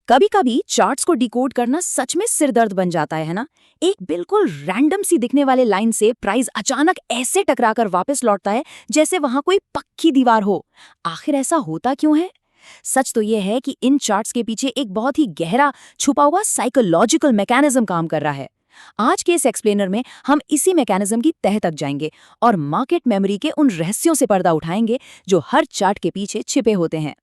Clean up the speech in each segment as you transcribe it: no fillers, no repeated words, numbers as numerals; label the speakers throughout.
Speaker 1: कभी कभी चार्ट्स को डिकोड करना सच में सिरदर्द बन जाता है ना। एक बिल्कुल रैंडम सी दिखने वाले लाइन से प्राइस अचानक ऐसे टकराकर वापस लौटता है जैसे वहां कोई पक्की दीवार हो। आखिर ऐसा होता क्यों है? सच तो यह है कि इन चार्ट्स के पीछे एक बहुत ही गहरा छुपा हुआ साइकोलॉजिकल मैकेनिज्म काम कर रहा है। आज के इस एक्सप्लेनर में हम इसी मैकेनिज्म की तह तक जाएंगे और मार्केट मेमोरी के उन रहस्यों से पर्दा उठाएंगे जो हर चार्ट के पीछे छिपे होते हैं।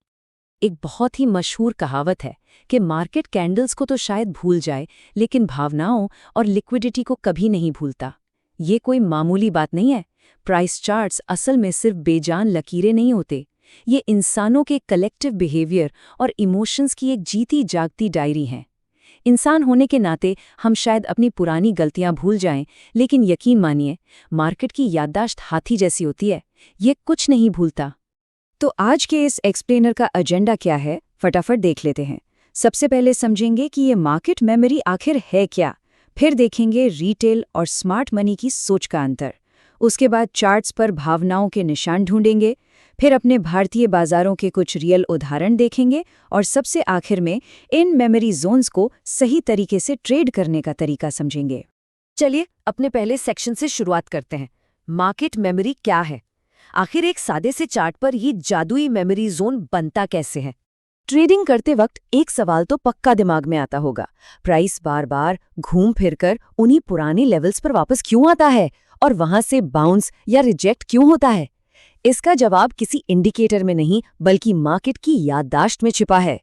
Speaker 2: एक बहुत ही मशहूर कहावत है कि मार्केट कैंडल्स को तो शायद भूल जाए, लेकिन भावनाओं और लिक्विडिटी को कभी नहीं भूलता। ये कोई मामूली बात नहीं है। प्राइस चार्ट्स असल में सिर्फ बेजान लकीरें नहीं होते। ये इंसानों के कलेक्टिव बिहेवियर और इमोशंस की एक जीती जागती डायरी हैं। इंसान होने के नाते हम शायद अपनी पुरानी गलतियां भूल जाएं, लेकिन यकीन मानिए, मार्केट की याददाश्त हाथी जैसी होती है। ये कुछ नहीं भूलता।
Speaker 1: तो आज के इस एक्सप्लेनर का एजेंडा क्या है, फटाफट देख लेते हैं। सबसे पहले समझेंगे कि ये मार्केट मेमोरी आखिर है क्या। फिर देखेंगे रिटेल और स्मार्ट मनी की सोच का अंतर। उसके बाद चार्ट्स पर भावनाओं के निशान ढूंढेंगे। फिर अपने भारतीय बाजारों के कुछ रियल उदाहरण देखेंगे और सबसे आखिर में इन मेमोरी जोन्स को सही तरीके से ट्रेड करने का तरीका समझेंगे।
Speaker 2: चलिए अपने पहले सेक्शन से शुरुआत करते हैं। मार्केट मेमोरी क्या है? आखिर एक सादे से चार्ट पर ये जादुई मेमोरी जोन बनता कैसे है? ट्रेडिंग करते वक्त एक सवाल तो पक्का दिमाग में आता होगा, प्राइस बार बार घूम फिरकर उन्हीं पुराने लेवल्स पर वापस क्यों आता है और वहां से बाउंस या रिजेक्ट क्यों होता है? इसका जवाब किसी इंडिकेटर में नहीं, बल्कि मार्केट की याददाश्त में छिपा है।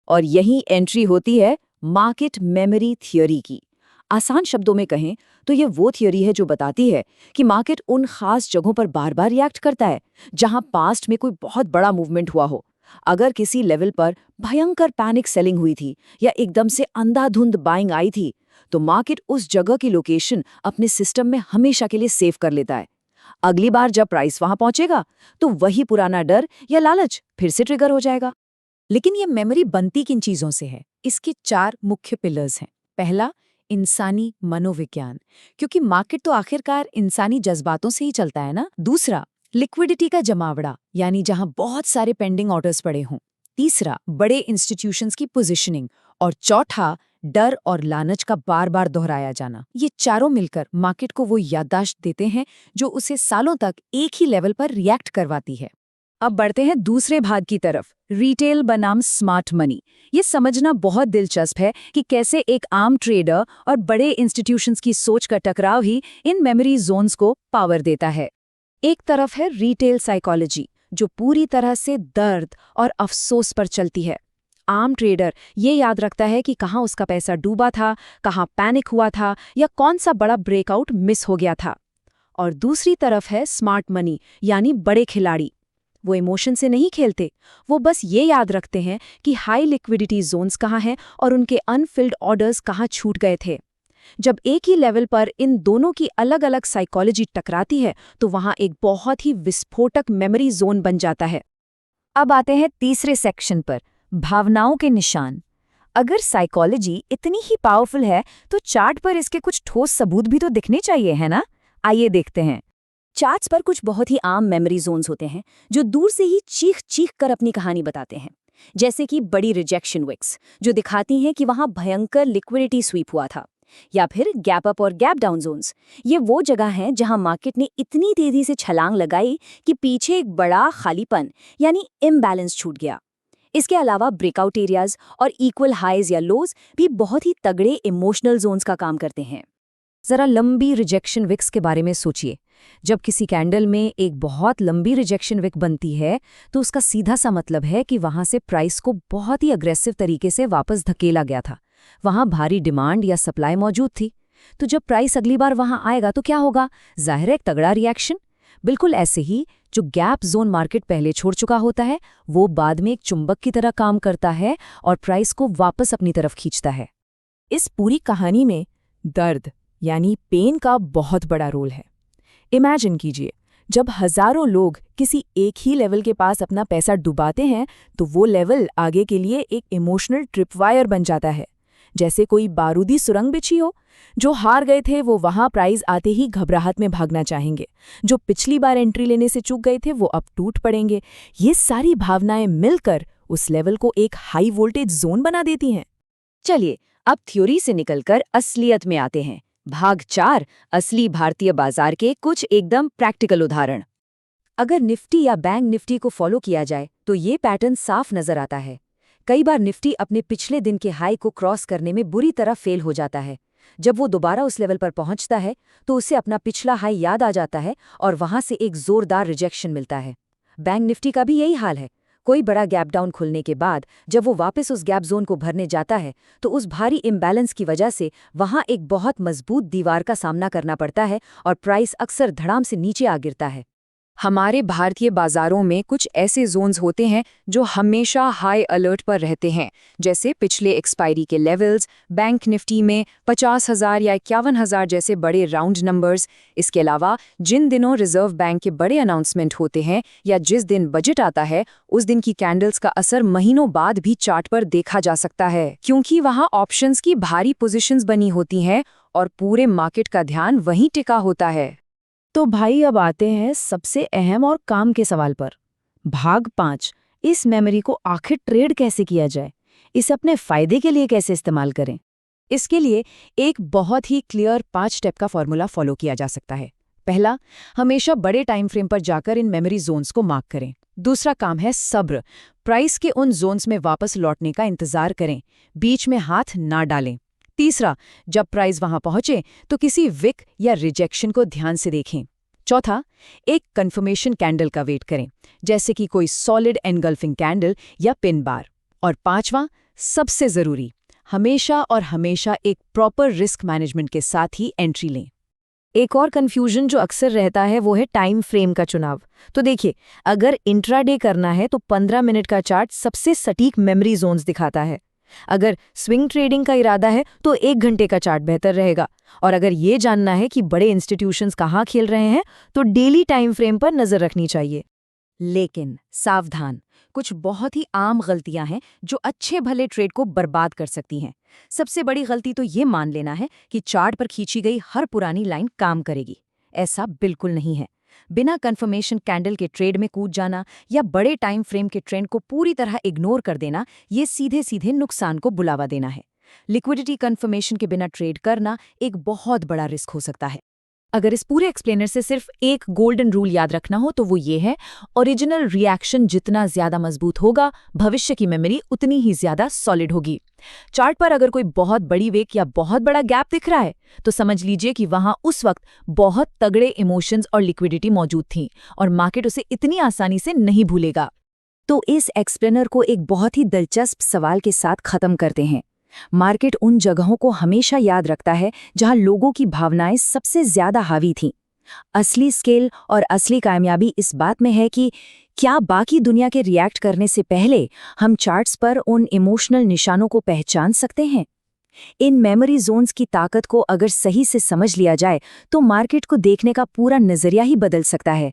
Speaker 1: और यही एंट्री होती है मार्केट मेमोरी थ्योरी की। आसान शब्दों में कहें तो ये वो थ्योरी है जो बताती है कि मार्केट उन खास जगहों पर बार बार रिएक्ट करता है जहां पास्ट में कोई बहुत बड़ा मूवमेंट हुआ हो। अगर किसी लेवल पर भयंकर पैनिक सेलिंग हुई थी या एकदम से अंधाधुंध बाइंग आई थी, तो मार्केट उस जगह की लोकेशन अपने सिस्टम में हमेशा के लिए सेव कर लेता है। अगली बार जब प्राइस वहां पहुंचेगा तो वही पुराना डर या लालच फिर से ट्रिगर हो जाएगा। लेकिन ये मेमोरी बनती किन चीजों से है? इसके 4 मुख्य पिलर्स हैं। पहला, इंसानी मनोविज्ञान, क्योंकि मार्केट तो आखिरकार इंसानी जज्बातों से ही चलता है ना। दूसरा, लिक्विडिटी का जमावड़ा, यानी जहां बहुत सारे पेंडिंग ऑर्डर्स पड़े हों। तीसरा, बड़े इंस्टीट्यूशंस की पोजीशनिंग। और चौथा, डर और लालच का बार बार दोहराया जाना। ये चारों मिलकर मार्केट को वो याददाश्त देते हैं जो उसे सालों तक एक ही लेवल पर रिएक्ट करवाती है। अब बढ़ते हैं दूसरे भाग की तरफ, रिटेल बनाम स्मार्ट मनी। ये समझना बहुत दिलचस्प है कि कैसे एक आम ट्रेडर और बड़े इंस्टीट्यूशंस की सोच का टकराव ही इन मेमोरी जोन्स को पावर देता है। एक तरफ है रिटेल साइकोलॉजी, जो पूरी तरह से दर्द और अफसोस पर चलती है। आम ट्रेडर ये याद रखता है कि कहाँ उसका पैसा डूबा था, कहाँ पैनिक हुआ था या कौन सा बड़ा ब्रेकआउट मिस हो गया था। और दूसरी तरफ है स्मार्ट मनी, यानी बड़े खिलाड़ी। वो इमोशन से नहीं खेलते, वो बस ये याद रखते हैं कि हाई लिक्विडिटी जोन्स कहाँ हैं और उनके अनफिल्ड ऑर्डर्स कहाँ छूट गए थे। जब एक ही लेवल पर इन दोनों की अलग अलग साइकोलॉजी टकराती है तो वहां एक बहुत ही विस्फोटक मेमोरी जोन बन जाता है। अब आते हैं तीसरे सेक्शन पर, भावनाओं के निशान। अगर साइकोलॉजी इतनी ही पावरफुल है तो चार्ट पर इसके कुछ ठोस सबूत भी तो दिखने चाहिए, है ना? आइए देखते हैं। चार्ट्स पर कुछ बहुत ही आम मेमोरी जोन्स होते हैं जो दूर से ही चीख चीख कर अपनी कहानी बताते हैं। जैसे कि बड़ी रिजेक्शन विक्स, जो दिखाती हैं कि वहां भयंकर लिक्विडिटी स्वीप हुआ था। या फिर गैप अप और गैप डाउन जोन्स, ये वो जगह हैं जहां मार्केट ने इतनी तेजी से छलांग लगाई कि पीछे एक बड़ा खालीपन यानी इम्बैलेंस छूट गया। इसके अलावा ब्रेकआउट एरियाज और इक्वल हाइज या लोज भी बहुत ही तगड़े इमोशनल जोन्स का काम करते हैं। जरा लंबी रिजेक्शन विक्स के बारे में सोचिए। जब किसी कैंडल में एक बहुत लंबी रिजेक्शन विक बनती है तो उसका सीधा सा मतलब है कि वहां से प्राइस को बहुत ही अग्रेसिव तरीके से वापस धकेला गया था। वहां भारी डिमांड या सप्लाई मौजूद थी। तो जब प्राइस अगली बार वहां आएगा तो क्या होगा? जाहिर है एक तगड़ा रिएक्शन। बिल्कुल ऐसे ही जो गैप जोन मार्केट पहले छोड़ चुका होता है, वो बाद में एक चुंबक की तरह काम करता है और प्राइस को वापस अपनी तरफ खींचता है। इस पूरी कहानी में दर्द यानी पेन का बहुत बड़ा रोल है। इमेजिन कीजिए, जब हजारों लोग किसी एक ही लेवल के पास अपना पैसा डुबाते हैं तो वो लेवल आगे के लिए एक इमोशनल ट्रिपवायर बन जाता है। जैसे कोई बारूदी सुरंग बिछी हो। जो हार गए थे वो वहां प्राइस आते ही घबराहट में भागना चाहेंगे। जो पिछली बार एंट्री लेने से चूक गए थे वो अब टूट पड़ेंगे। ये सारी भावनाएं मिलकर
Speaker 3: उस लेवल को एक हाई वोल्टेज जोन बना देती हैं।
Speaker 1: चलिए अब थ्योरी से निकलकर असलियत में आते हैं। भाग 4, असली भारतीय बाजार के कुछ एकदम प्रैक्टिकल उदाहरण।
Speaker 2: अगर निफ्टी या बैंक निफ्टी को फॉलो किया जाए तो ये पैटर्न साफ नजर आता है। कई बार निफ्टी अपने पिछले दिन के हाई को क्रॉस करने में बुरी तरह फेल हो जाता है। जब वो दोबारा उस लेवल पर पहुंचता है तो उसे अपना पिछला हाई याद आ जाता है और वहां से एक जोरदार रिजेक्शन मिलता है। बैंक निफ्टी का भी यही हाल है। कोई बड़ा गैप डाउन खुलने के बाद जब वो वापस उस गैप जोन को भरने जाता है तो उस भारी इम्बैलेंस की वजह से वहां एक बहुत मजबूत दीवार का सामना करना पड़ता है और प्राइस अक्सर धड़ाम से नीचे आ गिरता है।
Speaker 1: हमारे भारतीय बाजारों में कुछ ऐसे जोन्स होते हैं जो हमेशा हाई अलर्ट पर रहते हैं, जैसे पिछले एक्सपायरी के लेवल्स, बैंक निफ्टी में 50,000 या 51,000 जैसे बड़े राउंड नंबर्स। इसके अलावा जिन दिनों रिजर्व बैंक के बड़े अनाउंसमेंट होते हैं या जिस दिन बजट आता है, उस दिन की कैंडल्स का असर महीनों बाद भी चार्ट पर देखा जा सकता है, क्योंकि वहां ऑप्शंस की भारी पोजीशंस बनी होती हैं और पूरे मार्केट का ध्यान वहीं टिका होता है।
Speaker 3: तो भाई अब आते हैं सबसे अहम और काम के सवाल पर। भाग 5, इस मेमोरी को आखिर ट्रेड कैसे किया जाए, इसे अपने फायदे के लिए कैसे इस्तेमाल करें।
Speaker 2: इसके लिए एक बहुत ही क्लियर 5 स्टेप का फॉर्मूला फॉलो किया जा सकता है। पहला, हमेशा बड़े टाइम फ्रेम पर जाकर इन मेमोरी जोन्स को मार्क करें। दूसरा काम है सब्र। प्राइस के उन जोन्स में वापस लौटने का इंतजार करें, बीच में हाथ ना डालें। तीसरा, जब प्राइस वहां पहुंचे तो किसी विक या रिजेक्शन को ध्यान से देखें। चौथा, एक कंफर्मेशन कैंडल का वेट करें, जैसे कि कोई सॉलिड एनगल्फिंग कैंडल या पिन बार। और पांचवां, सबसे जरूरी, हमेशा और हमेशा एक प्रॉपर रिस्क मैनेजमेंट के साथ ही एंट्री लें।
Speaker 3: एक और कंफ्यूजन जो अक्सर रहता है वो है टाइम फ्रेम का चुनाव। तो देखिए, अगर इंट्राडे करना है तो 15 मिनट का चार्ट सबसे सटीक मेमोरी जोन्स दिखाता है। अगर स्विंग ट्रेडिंग का इरादा है तो 1 घंटे का चार्ट बेहतर रहेगा। और अगर ये जानना है कि बड़े इंस्टीट्यूशंस कहाँ खेल रहे हैं तो डेली टाइम फ्रेम पर नजर रखनी चाहिए।
Speaker 2: लेकिन सावधान, कुछ बहुत ही आम गलतियां हैं जो अच्छे भले ट्रेड को बर्बाद कर सकती हैं। सबसे बड़ी गलती तो ये मान लेना है कि चार्ट पर खींची गई हर पुरानी लाइन काम करेगी। ऐसा बिल्कुल नहीं है। बिना कंफर्मेशन कैंडल के ट्रेड में कूद जाना या बड़े टाइम फ्रेम के ट्रेंड को पूरी तरह इग्नोर कर देना, ये सीधे सीधे नुकसान को बुलावा देना है। लिक्विडिटी कंफर्मेशन के बिना ट्रेड करना एक बहुत बड़ा रिस्क हो सकता है। अगर इस पूरे एक्सप्लेनर से सिर्फ एक गोल्डन रूल याद रखना हो तो वो ये है, ओरिजिनल रिएक्शन जितना ज्यादा मजबूत होगा, भविष्य की मेमोरी उतनी ही ज्यादा सॉलिड होगी। चार्ट पर अगर कोई बहुत बड़ी वेक या बहुत बड़ा गैप दिख रहा है तो समझ लीजिए कि वहां उस वक्त बहुत तगड़े इमोशंस और लिक्विडिटी मौजूद थी और मार्केट उसे इतनी आसानी से नहीं भूलेगा।
Speaker 1: तो इस एक्सप्लेनर को एक बहुत ही दिलचस्प सवाल के साथ खत्म करते हैं। मार्केट उन जगहों को हमेशा याद रखता है जहां लोगों की भावनाएं सबसे ज्यादा हावी थीं। असली स्केल और असली कामयाबी इस बात में है कि क्या बाकी दुनिया के रिएक्ट करने से पहले हम चार्ट्स पर उन इमोशनल निशानों को पहचान सकते हैं। इन मेमोरी जोन्स की ताकत को अगर सही से समझ लिया जाए तो मार्केट को देखने का पूरा नजरिया ही बदल सकता है।